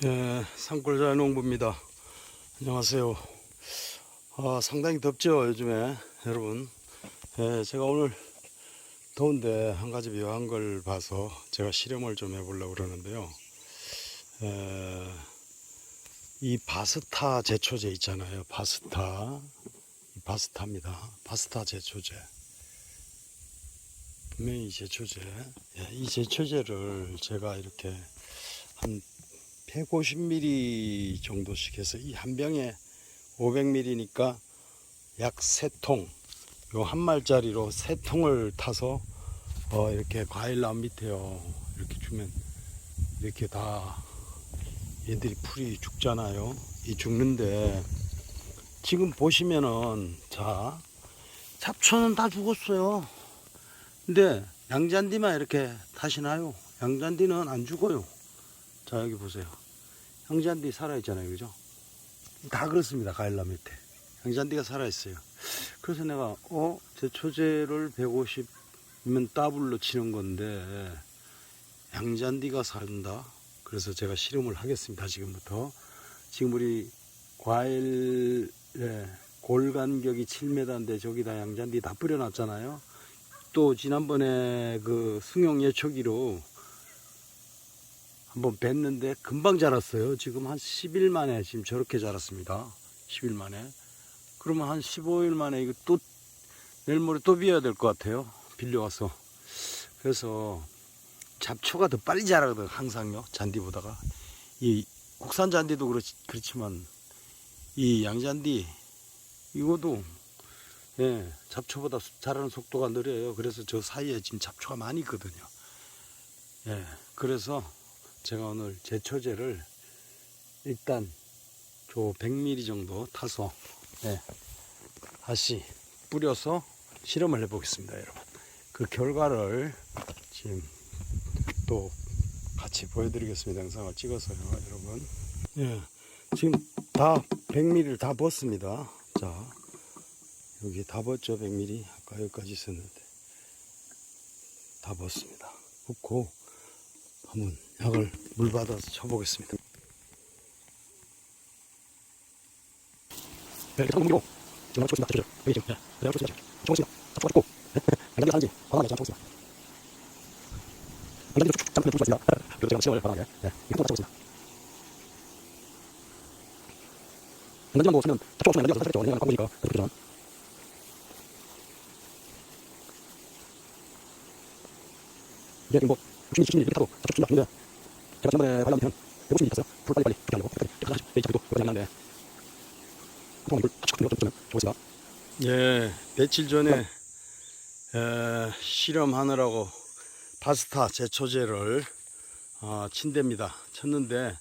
예, 산골자연농부입니다. 안녕하세요. 상당히 덥죠, 요즘에, 여러분. 예, 제가 오늘 더운데 한 가지 묘한 걸 봐서 제가 실험을 좀 해보려고 그러는데요. 이 바스타 제초제 있잖아요. 이 바스타입니다. 바스타 제초제. 분명히 이 제초제. 예, 이 제초제를 제가 이렇게 한 150ml 정도씩 해서 이 한 병에 500ml니까 약 3통, 요 한 말짜리로 3통을 타서 이렇게 과일나무 밑에요. 이렇게 주면 이렇게 다 얘들이 풀이 죽잖아요. 이 죽는데 지금 보시면은 자, 잡초는 다 죽었어요. 근데 양잔디만 이렇게 타시나요? 양잔디는 안 죽어요. 자, 여기 보세요. 양잔디 살아있잖아요. 그죠? 다 그렇습니다. 과일나무 밑에 양잔디가 살아있어요. 그래서 내가 제초제를 150면 더블로 치는 건데 양잔디가 산다. 그래서 제가 실험을 하겠습니다. 지금부터. 지금 우리 과일 골 간격이 7m인데 저기다 양잔디 다 뿌려놨잖아요. 또 지난번에 그 승용 예초기로 한번 뵀는데 금방 자랐어요. 지금 한 10일 만에 지금 저렇게 자랐습니다. 10일 만에. 그러면 한 15일 만에 이거 또 내일 모레 또 비워야 될 것 같아요. 빌려와서. 그래서 잡초가 더 빨리 자라거든, 항상요. 잔디보다가. 이 국산 잔디도 그렇지만 이 양잔디 이것도 잡초보다 자라는 속도가 느려요. 그래서 저 사이에 지금 잡초가 많이 있거든요. 그래서 제가 오늘 제초제를 일단 저 100ml 정도 타서 다시 뿌려서 실험을 해보겠습니다, 여러분. 그 결과를 지금 또 같이 보여드리겠습니다. 영상을 찍어서요, 여러분. 지금 다 100ml를 다 부었습니다. 자, 여기 다 부었죠, 100ml. 아까 여기까지 있었는데 다 부었습니다. 붓고 한번 약을 물 받아서 쳐보겠습니다. 이렇게 성공이고 지금 하고 있습니다. 여기 지금 하고 있습니다. 하고 있습니다. 잡고 죽고 양장기 하는지 방황하게 하고 있습니다. 양장기로 쭉쭉 잠깐 두고 있습니다. 그리고 제가 시험을 방황하게 이거 맞추고 있습니다. 양장기만 보고 쓰면 잡고 없으면 양장기가 살겠죠. 양장기가 광고니까 그래서 그렇지만 이게 뭐 60mm, 70mm 이렇게 타고 잡고 죽습니다. 제가 지난번에 관람하면 150mm 탔어요. 풀 빨리 그렇게 하려고 그렇게 하나씩 베이지 잡고 그거 양난데 한번 물 좀 줘보겠습니다. 예, 며칠 전에 실험하느라고 바스타 제초제를 친댑니다. 쳤는데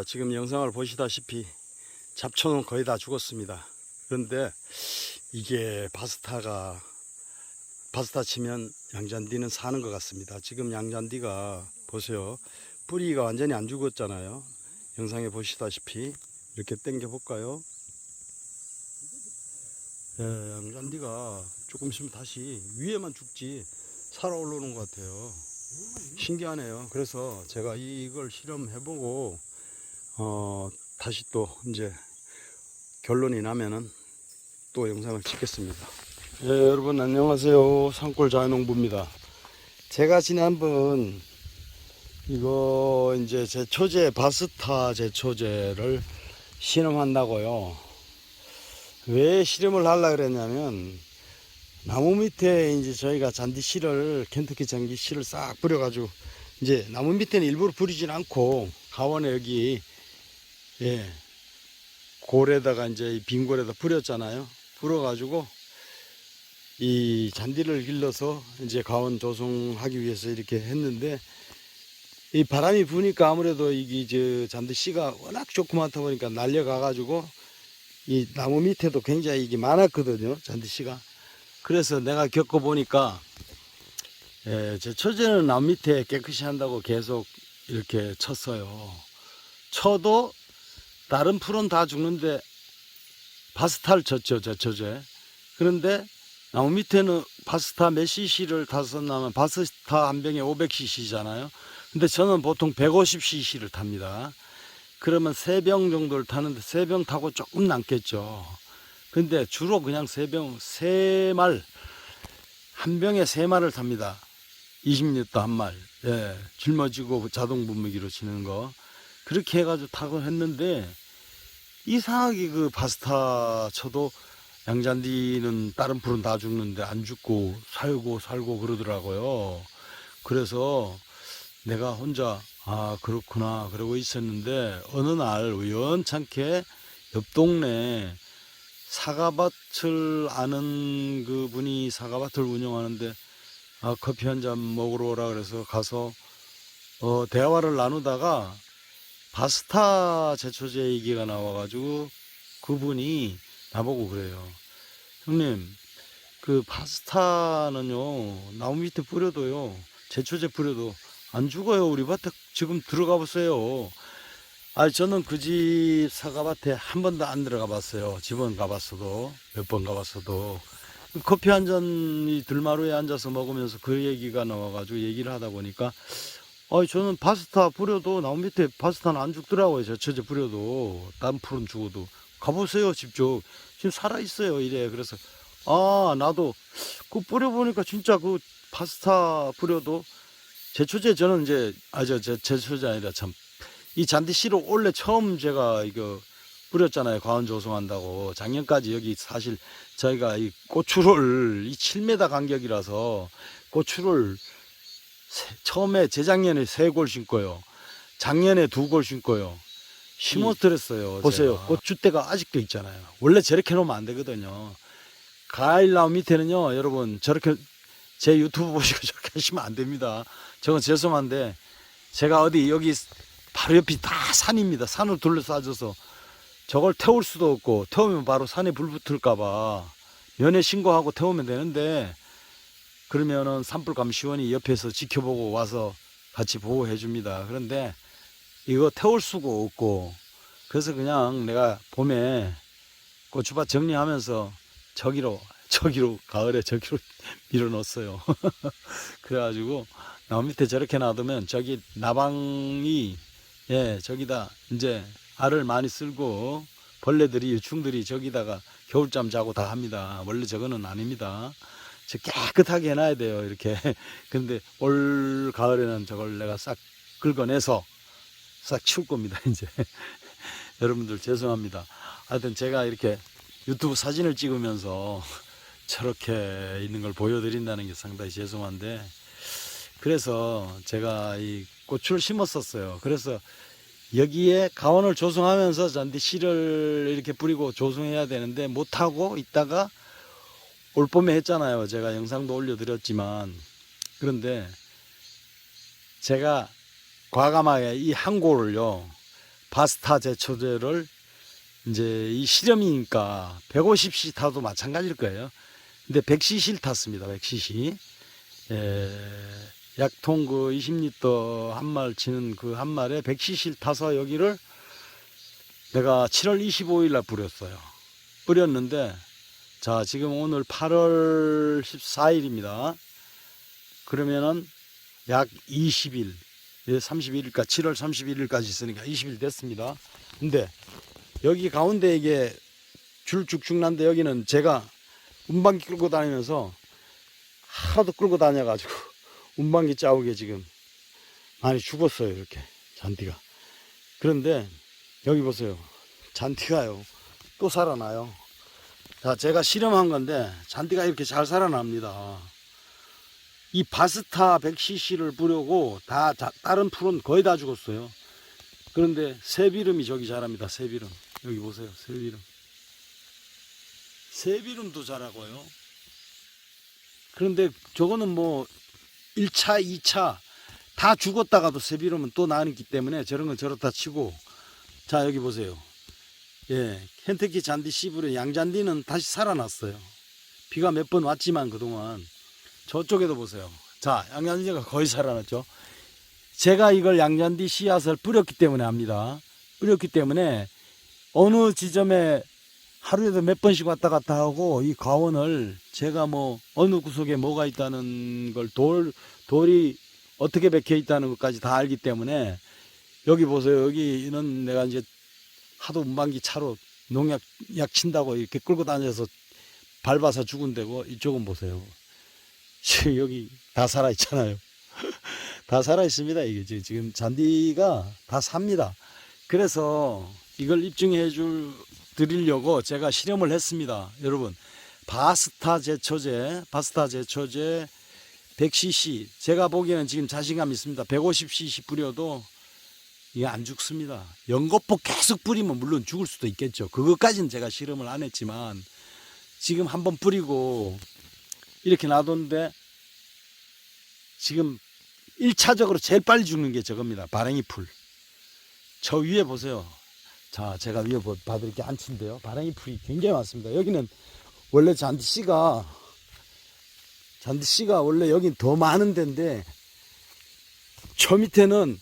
지금 영상을 보시다시피 잡초는 거의 다 죽었습니다. 그런데 이게 바스타 치면 양잔디는 사는 것 같습니다. 지금 양잔디가 보세요. 뿌리가 완전히 안 죽었잖아요. 영상에 보시다시피 이렇게 당겨 볼까요? 양잔디가 조금 있으면 다시 위에만 죽지 살아 올라오는 것 같아요. 신기하네요. 그래서 제가 이걸 실험해보고 다시 또 이제 결론이 나면은 또 영상을 찍겠습니다. 여러분 안녕하세요. 산골자연농부입니다. 제가 지난번 이거 이제 제초제 바스타 제초제를 실험한다고요. 왜 실험을 하려고 그랬냐면 나무 밑에 이제 저희가 켄터키 잔디 씨를 싹 뿌려가지고 이제 나무 밑에는 일부러 뿌리진 않고 가원에 여기 골에다가 이제 빈 골에다 뿌렸잖아요. 뿌려가지고 이 잔디를 길러서 이제 가원 조성하기 위해서 이렇게 했는데 이 바람이 부니까 아무래도 이게 저 잔디 씨가 워낙 조그맣다 보니까 날려가가지고 이 나무 밑에도 굉장히 이게 많았거든요. 잔디 씨가. 그래서 내가 겪어보니까 제초제는 나무 밑에 깨끗이 한다고 계속 이렇게 쳤어요. 쳐도 다른 풀은 다 죽는데 바스타를 쳤죠, 제초제. 그런데 나무 밑에는 바스타 몇 cc를 타서 나면 바스타 한 병에 500cc잖아요. 근데 저는 보통 150cc를 탑니다. 그러면 3병 정도를 타는데 3병 타고 조금 남겠죠. 근데 주로 그냥 3병, 3말, 한 병에 3말을 탑니다. 20리터 한 말. 예, 짊어지고 자동 분무기로 치는 거. 그렇게 해가지고 타고 했는데, 이상하게 그 바스타 쳐도 양잔디는 다른 풀은 다 죽는데 안 죽고 살고 그러더라고요. 그래서 내가 혼자 아 그렇구나 그러고 있었는데 어느 날 우연찮게 옆 동네 사과밭을 아는 그분이 사과밭을 운영하는데 아 커피 한 잔 먹으러 오라 그래서 가서 대화를 나누다가 바스타 제초제 얘기가 나와가지고 그분이 나보고 그래요. 형님, 그 바스타는요, 나무 밑에 뿌려도요, 제초제 뿌려도 안 죽어요. 우리 밭에 지금 들어가 보세요. 아, 저는 그 집 사과밭에 한 번도 안 들어가 봤어요. 집은 가봤어도, 몇 번 가봤어도. 커피 한 잔이 들마루에 앉아서 먹으면서 그 얘기가 나와가지고 얘기를 하다 보니까 저는 바스타 뿌려도 나무 밑에 바스타는 안 죽더라고요. 제초제 뿌려도 딴 풀은 죽어도 가보세요. 직접 지금 살아있어요. 이래. 그래서 나도 그 뿌려보니까 진짜 그 바스타 뿌려도 제초제 저는 이제 제초제 아니라 참 이 잔디 씨로 원래 처음 제가 이거 뿌렸잖아요. 과원 조성한다고 작년까지 여기 사실 저희가 이 고추를 이 7m 간격이라서 고추를 처음에 재작년에 3골 심고요. 작년에 2골 심고요. 심어드렸어요. 보세요. 고추대가 아직도 있잖아요. 원래 저렇게 놓으면 안 되거든요. 과일 나무 밑에는요, 여러분, 저렇게 제 유튜브 보시고 저렇게 하시면 안 됩니다. 저건 죄송한데, 제가 여기 바로 옆이 다 산입니다. 산을 둘러싸줘서 저걸 태울 수도 없고, 태우면 바로 산에 불 붙을까봐 면회 신고하고 태우면 되는데, 그러면은 산불 감시원이 옆에서 지켜보고 와서 같이 보호해 줍니다. 그런데 이거 태울 수가 없고, 그래서 그냥 내가 봄에 고추밭 정리하면서 저기로 가을에 저기로 밀어 넣었어요. 그래가지고 나무 밑에 저렇게 놔두면 저기 나방이 저기다 이제 알을 많이 쓸고 벌레들이 유충들이 저기다가 겨울잠 자고 다 합니다. 원래 저거는 아닙니다. 저 깨끗하게 해놔야 돼요. 이렇게. 근데 올 가을에는 저걸 내가 싹 긁어내서 싹 치울 겁니다. 이제 여러분들 죄송합니다. 하여튼 제가 이렇게 유튜브 사진을 찍으면서 저렇게 있는 걸 보여드린다는 게 상당히 죄송한데, 그래서 제가 이 고추를 심었었어요. 그래서 여기에 가원을 조성하면서 잔디 씨를 이렇게 뿌리고 조성해야 되는데 못하고 있다가 올 봄에 했잖아요. 제가 영상도 올려드렸지만, 그런데 제가 과감하게 이 한 골을요, 바스타 제초제를 이제 이 실험이니까 150cc 타도 마찬가지일 거예요. 근데 100cc를 탔습니다. 100cc. 약통 그 20리터 한 말 치는 그 한 말에 100cc를 타서 여기를 내가 7월 25일 날 뿌렸어요. 뿌렸는데, 자, 지금 오늘 8월 14일입니다. 그러면은 약 20일, 31일까지, 7월 31일까지 있으니까 20일 됐습니다. 근데 여기 가운데 이게 줄 쭉쭉 난데 여기는 제가 운방기 끌고 다니면서 하도 끌고 다녀가지고 운방기 자욱에 지금 많이 죽었어요. 이렇게 잔디가. 그런데 여기 보세요. 잔디가요 또 살아나요. 자, 제가 실험한 건데 잔디가 이렇게 잘 살아납니다. 이 바스타 100cc를 뿌려고 다른 풀은 거의 다 죽었어요. 그런데 새비름이 저기 자랍니다. 새비름. 여기 보세요. 새비름. 새비름도 자라고요. 그런데 저거는 뭐 1차, 2차 다 죽었다가도 새비름은 또 나기 때문에 저런 건 저렇다 치고, 자, 여기 보세요. 켄터키 잔디 씨부의 양잔디는 다시 살아났어요. 비가 몇 번 왔지만 그동안. 저쪽에도 보세요. 자, 양잔디가 거의 살아났죠. 제가 이걸 양잔디 씨앗을 뿌렸기 때문에 합니다. 뿌렸기 때문에 어느 지점에 하루에도 몇 번씩 왔다 갔다 하고, 이 가원을 제가 뭐 어느 구석에 뭐가 있다는 걸 돌이 어떻게 박혀 있다는 것까지 다 알기 때문에 여기 보세요. 여기는 내가 이제 하도 운반기 차로 농약 약 친다고 이렇게 끌고 다녀서 밟아서 죽은 데고 이쪽은 보세요. 지금 여기 다 살아 있잖아요. 다 살아 있습니다. 이게 지금 잔디가 다 삽니다. 그래서 이걸 입증해 드리려고 제가 실험을 했습니다. 여러분, 바스타 제초제 100cc. 제가 보기에는 지금 자신감 있습니다. 150cc 뿌려도 이게 안 죽습니다. 연거포 계속 뿌리면 물론 죽을 수도 있겠죠. 그것까지는 제가 실험을 안 했지만 지금 한번 뿌리고 이렇게 놔뒀는데 지금 1차적으로 제일 빨리 죽는 게 저겁니다. 바랭이 풀. 저 위에 보세요. 자, 제가 위에 봐도 이렇게 앉힌데요. 바랭이 풀이 굉장히 많습니다. 여기는 원래 잔디씨가 원래 여긴 더 많은 데인데 저 밑에는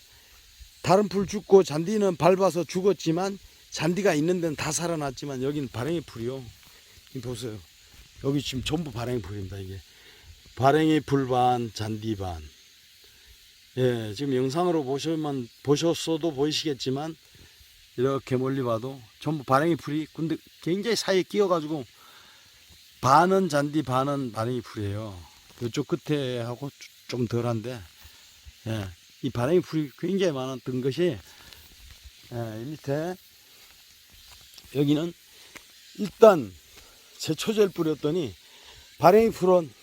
다른 풀 죽고 잔디는 밟아서 죽었지만 잔디가 있는 데는 다 살아났지만 여기는 바랭이 풀이요. 보세요. 여기 지금 전부 바랭이 풀입니다. 이게 바랭이 풀 반, 잔디 반. 예, 지금 영상으로 보셨어도 보이시겠지만 이렇게 멀리 봐도 전부 바랭이 풀이 근데 굉장히 사이에 끼어가지고 반은 잔디 반은 바랭이 풀이에요. 이쪽 끝에 하고 좀 덜한데 예, 이 바랭이 풀이 굉장히 많았던 것이 이 밑에 여기는 일단 제초제를 뿌렸더니 바랭이 풀은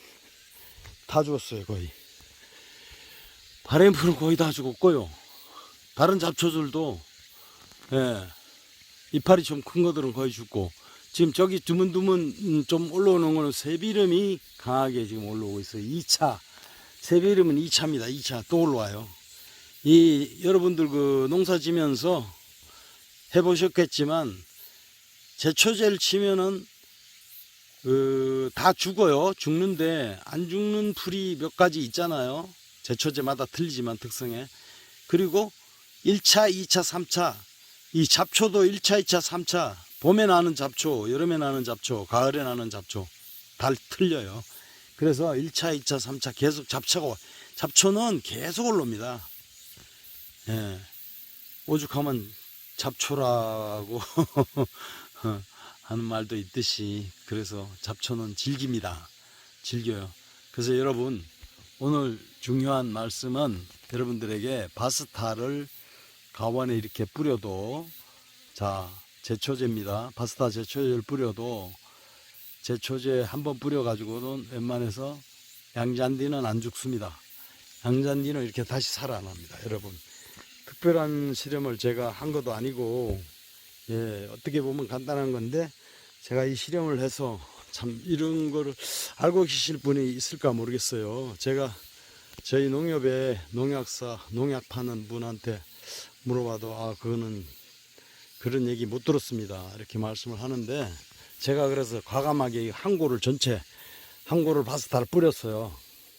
다 죽었어요. 거의 바랭이 풀은 거의 다 죽었고요. 다른 잡초들도 예, 이파리 좀 큰 것들은 거의 죽고 지금 저기 드문드문 좀 올라오는 거는 새비름이 강하게 지금 올라오고 있어요. 2차 새비름은 2차입니다. 2차 또 올라와요. 이 여러분들 그 농사 지면서 해보셨겠지만 제초제를 치면은 다 죽어요. 죽는데 안 죽는 풀이 몇 가지 있잖아요. 제초제마다 틀리지만 특성에. 그리고 1차, 2차, 3차 이 잡초도 1차, 2차, 3차 봄에 나는 잡초, 여름에 나는 잡초, 가을에 나는 잡초 다 틀려요. 그래서 1차, 2차, 3차 계속 잡초는 계속 올라옵니다. 예, 오죽하면 잡초라고 하는 말도 있듯이 그래서 잡초는 즐깁니다. 즐겨요. 그래서 여러분 오늘 중요한 말씀은 여러분들에게 바스타를 가원에 이렇게 뿌려도 자 제초제입니다. 바스타 제초제를 뿌려도 제초제 한번 뿌려가지고는 웬만해서 양잔디는 안 죽습니다. 양잔디는 이렇게 다시 살아납니다. 여러분 특별한 실험을 제가 한 것도 아니고 예, 어떻게 보면 간단한 건데 제가 이 실험을 해서 참 이런 거를 알고 계실 분이 있을까 모르겠어요. 제가 저희 농협에 농약사 농약 파는 분한테 물어봐도 그거는 그런 얘기 못 들었습니다. 이렇게 말씀을 하는데 제가 그래서 과감하게 한 고를 바스타를 뿌렸어요.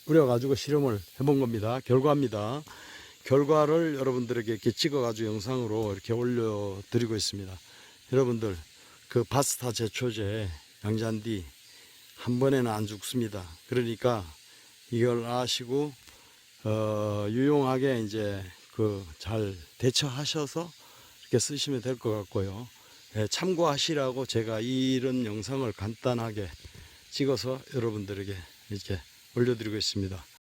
뿌려가지고 실험을 해본 겁니다. 결과입니다. 결과를 여러분들에게 이렇게 찍어가지고 영상으로 이렇게 올려드리고 있습니다. 여러분들 그 바스타 제초제 양잔디 한 번에는 안 죽습니다. 그러니까 이걸 아시고 유용하게 이제 잘 대처하셔서 이렇게 쓰시면 될 것 같고요. 예, 참고하시라고 제가 이런 영상을 간단하게 찍어서 여러분들에게 이렇게 올려드리고 있습니다.